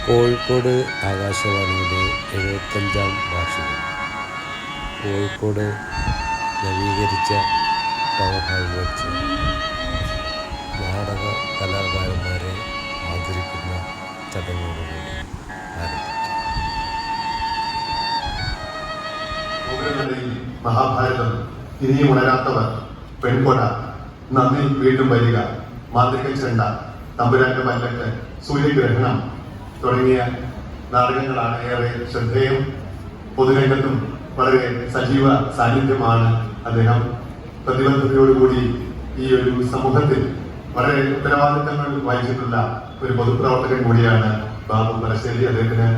കോഴിക്കോട് ആകാശവാണിയുടെ 75-ാം വാർഷികം. കോഴിക്കോട് നവീകരിച്ച ടൗൺ ഹാളിൽ വെച്ച് നാടക കലാകാരന്മാരെ ആദരിക്കുന്ന ചടങ്ങോടുകൂടി ആരംഭിച്ചു. മഹാഭാരതം, ഇനിയും ഉണരാത്തവർ, പെൺകൊട, നന്ദി വീണ്ടും വരിക, മാന്ത്രിക ചെണ്ട, തമ്പുരാന്റെ പല്ലക്ക്, സൂര്യഗ്രഹണം തുടങ്ങിയ നാടകങ്ങളാണ് ഏറെ ശ്രദ്ധേയം. പൊതുരംഗത്തും വളരെ സജീവ സാന്നിധ്യമാണ് അദ്ദേഹം. പ്രതിബദ്ധതയോടുകൂടി ഈ ഒരു സമൂഹത്തിൽ വളരെ ഉത്തരവാദിത്തങ്ങൾ വഹിച്ചിട്ടുള്ള ഒരു പൊതുപ്രവർത്തകൻ കൂടിയാണ് ബാബു പറശ്ശേരി. അദ്ദേഹത്തിന്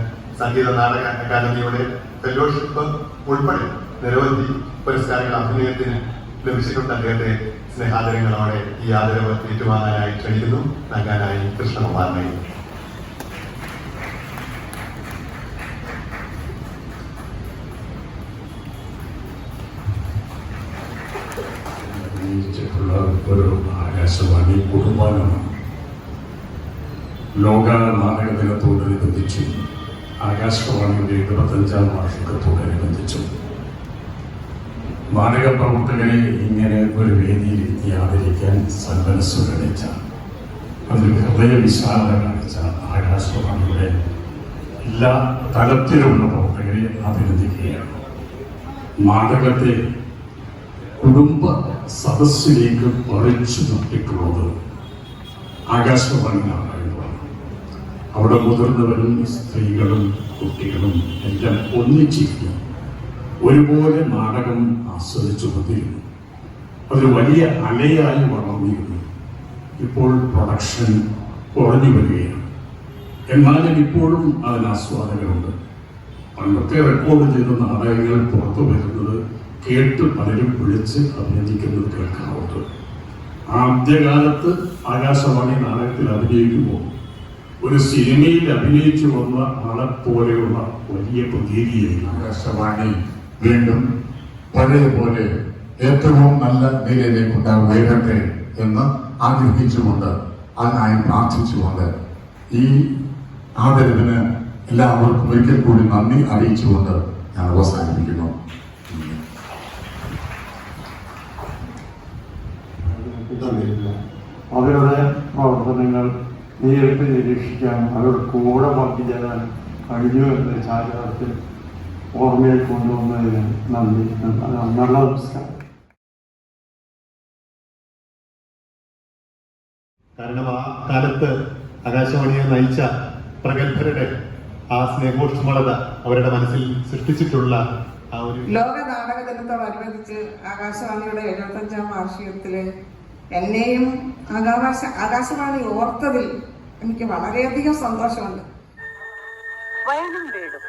സംഗീത നാടക അക്കാദമിയുടെ ഫെലോഷിപ്പ് ഉൾപ്പെടെ നിരവധി പുരസ്കാരങ്ങൾ അഭിനയത്തിന് ലഭിച്ചിട്ടുണ്ട്. അദ്ദേഹത്തെ സ്നേഹാദരങ്ങളോടെ ഈ ആദരവ് ഏറ്റുവാങ്ങാനായി ക്ഷണിക്കുന്നു. നൽകാനായി കൃഷ്ണകുമാറിനെ. ഒരു ആകാശവാണി കുടുംബാംഗമാണ്. ലോക നാടക ദിനത്തോടനുബന്ധിച്ചും ആകാശവാണിയുടെ 75-ാം വാർഷികത്തോടനുബന്ധിച്ചും നാടക പ്രവർത്തകരെ ഇങ്ങനെ ഒരു വേദിയിൽ എത്തി ആദരിക്കാൻ സന്മനസ്സ് കാണിച്ച, അതിൽ ഹൃദയവിശാല കാണിച്ച ആകാശവാണിയുടെ എല്ലാ തലത്തിലുള്ള പ്രവർത്തകരെ അഭിനന്ദിക്കുകയാണ്. നാടകത്തെ കുടുംബ സദസ്സിലേക്ക് പറിച്ചു നട്ടിട്ടുള്ളത് ആകാശവാണി നാടകങ്ങളാണ്. അവിടെ മുതിർന്നവരും സ്ത്രീകളും കുട്ടികളും എല്ലാം ഒന്നിച്ചിരിക്കും, ഒരുപോലെ നാടകം ആസ്വദിച്ചു കൊണ്ടിരുന്നു. അതൊരു വലിയ അലയായി വളർന്നിരുന്നു. ഇപ്പോൾ പ്രൊഡക്ഷൻ കുറഞ്ഞു വരികയാണ്. എന്നാലും ഇപ്പോഴും അതിന് ആസ്വാദകരുണ്ട്. പണ്ടൊക്കെ റെക്കോർഡ് ചെയ്ത നാടകങ്ങൾ പുറത്തു വരുന്നത് കേട്ട് പലരും വിളിച്ച് അഭിനന്ദിക്കുന്നത് കേൾക്കാറുണ്ട്. ആദ്യകാലത്ത് ആകാശവാണി നാടകത്തിൽ അഭിനയിക്കുമ്പോൾ ഒരു സിനിമയിൽ അഭിനയിച്ചു വന്ന ആളെ പോലെയുള്ള വലിയ പ്രതീതിയായി ആകാശവാണി വീണ്ടും പഴയ പോലെ ഏറ്റവും നല്ല നിലയിലേക്ക് ഉയരട്ടെ എന്ന് ആഗ്രഹിച്ചുകൊണ്ട്, അതിനായി പ്രാർത്ഥിച്ചുകൊണ്ട് ഈ ആദരവിന് എല്ലാവർക്കും ഒരിക്കൽ കൂടി നന്ദി അറിയിച്ചുകൊണ്ട് ഞാൻ അവസാനിപ്പിക്കുന്നു. അവരുടെ പ്രവർത്തനങ്ങൾ നേരിട്ട് നിരീക്ഷിക്കാൻ, അവരുടെ കൂടെ പങ്കു ചേരാൻ കഴിഞ്ഞു എന്ന ചാരിതാർത്ഥ്യം ഓർമ്മയിൽ കൊണ്ടുവന്നതിന് നന്ദി. നല്ല നമസ്കാരം. കാരണം ആ കാലത്ത് ആകാശവാണിയെ നയിച്ച പ്രഗത്ഭരുടെ ആ സ്നേഹോഷ്മളത അവരുടെ മനസ്സിൽ സൃഷ്ടിച്ചിട്ടുള്ള ആ ഒരു ലോക നാടക ദിനത്തോടനുബന്ധിച്ച് ആകാശവാണിയുടെ 75-ാം വാർഷികത്തില് എന്നെയും ആകാശവാണി ഓർത്തതിൽ എനിക്ക് വളരെയധികം സന്തോഷമുണ്ട്. വയനും വീടും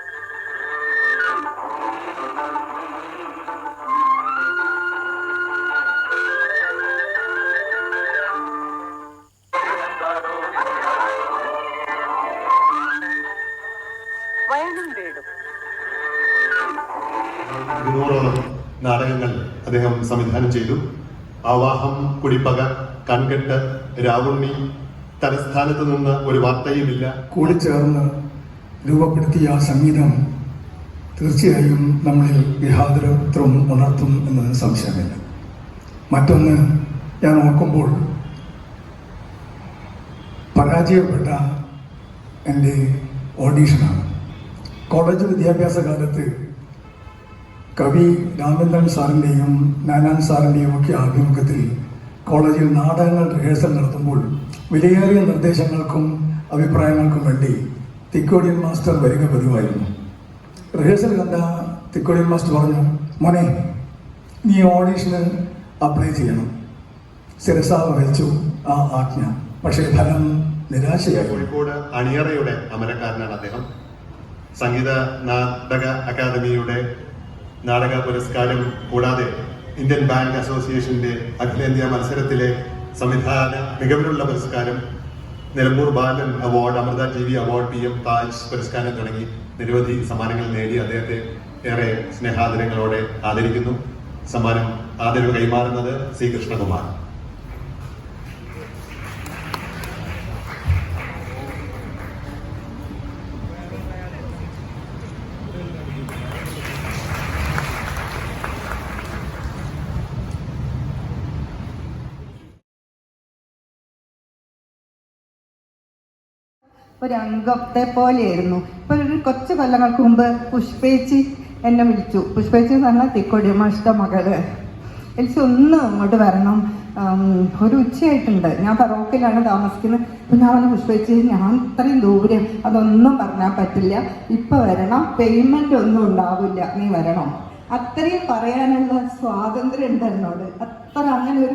വയനും വീടും 200ഓളം നാടകങ്ങൾ അദ്ദേഹം സംവിധാനം ചെയ്തു. ആവാഹം, കുടിപ്പക, കൺകെട്ട്, രാവുണ്ണി, തലസ്ഥാനത്ത് നിന്ന് ഒരു വാർത്തയുമില്ല കൂടിച്ചേർന്ന് രൂപപ്പെടുത്തിയ ആ സംഗീതം തീർച്ചയായും നമ്മളിൽ വിഹാതരത്വം ഉണർത്തും എന്നതിന് സംശയമില്ല. മറ്റൊന്ന്, ഞാൻ ഓർക്കുമ്പോൾ പരാജയപ്പെട്ട എൻ്റെ ഓഡീഷനാണ്. കോളേജ് വിദ്യാഭ്യാസ കാലത്ത് കവി രാമേന്ദ്രൻ സാറിൻ്റെയും നാനാൻ സാറിൻ്റെയും ഒക്കെ ആഭിമുഖ്യത്തിൽ കോളേജിൽ നാടകങ്ങൾ റിഹേഴ്സൽ നടത്തുമ്പോൾ വിലയേറിയ നിർദ്ദേശങ്ങൾക്കും അഭിപ്രായങ്ങൾക്കും വേണ്ടി തിക്കോടിയൻ മാസ്റ്റർ വരിക പതിവായിരുന്നു. റിഹേഴ്സൽ കണ്ട തിക്കോടിയൻ മാസ്റ്റർ പറഞ്ഞു, മോനെ നീ ഓഡീഷന് അപ്ലൈ ചെയ്യണം. ശിരസാ വഹിച്ചു ആ ആജ്ഞ. പക്ഷേ ഫലം നിരാശയായി. കോഴിക്കോട് അണിയറയുടെ അമരക്കാരനാണ് അദ്ദേഹം. സംഗീത നാടക അക്കാദമിയുടെ നാടക പുരസ്കാരം കൂടാതെ ഇന്ത്യൻ ബാങ്ക് അസോസിയേഷന്റെ അഖിലേന്ത്യാ മത്സരത്തിലെ സംവിധാന മികവിനുള്ള പുരസ്കാരം, Nilambur Balan award, Amrita TV award, PM Taj പുരസ്കാരം തുടങ്ങി നിരവധി സമ്മാനങ്ങൾ നേടി അദ്ദേഹത്തെ ഏറെ സ്നേഹാദരങ്ങളോടെ ആദരിക്കുന്നു. സമ്മാനം ആദരവ് കൈമാറുന്നത് C. കൃഷ്ണകുമാർ. ഒരു അംഗത്തെ പോലെയായിരുന്നു. ഇപ്പോൾ ഒരു കുറച്ച് കൊല്ലങ്ങൾക്ക് മുമ്പ് പുഷ്പേച്ചി എന്നെ വിളിച്ചു. പുഷ്പേച്ചി എന്ന് പറഞ്ഞാൽ തിക്കോടി മാഷിൻ്റെ മകള്. എനിക്ക് ഒന്ന് അങ്ങോട്ട് വരണം, ഒരു ഉച്ചയായിട്ടുണ്ട്, ഞാൻ ഫറോക്കിലാണ് താമസിക്കുന്നത്. അപ്പം ഞാൻ പറഞ്ഞു, പുഷ്പേച്ചി ഞാൻ ഇത്രയും ദൂരം അതൊന്നും പറഞ്ഞാൽ പറ്റില്ല, ഇപ്പം വരണം, പേയ്മെൻ്റ് ഒന്നും ഉണ്ടാവില്ല, നീ വരണം. അത്രയും പറയാനുള്ള സ്വാതന്ത്ര്യം ഉണ്ട് എന്നോട്. അത്ര അങ്ങനെ ഒരു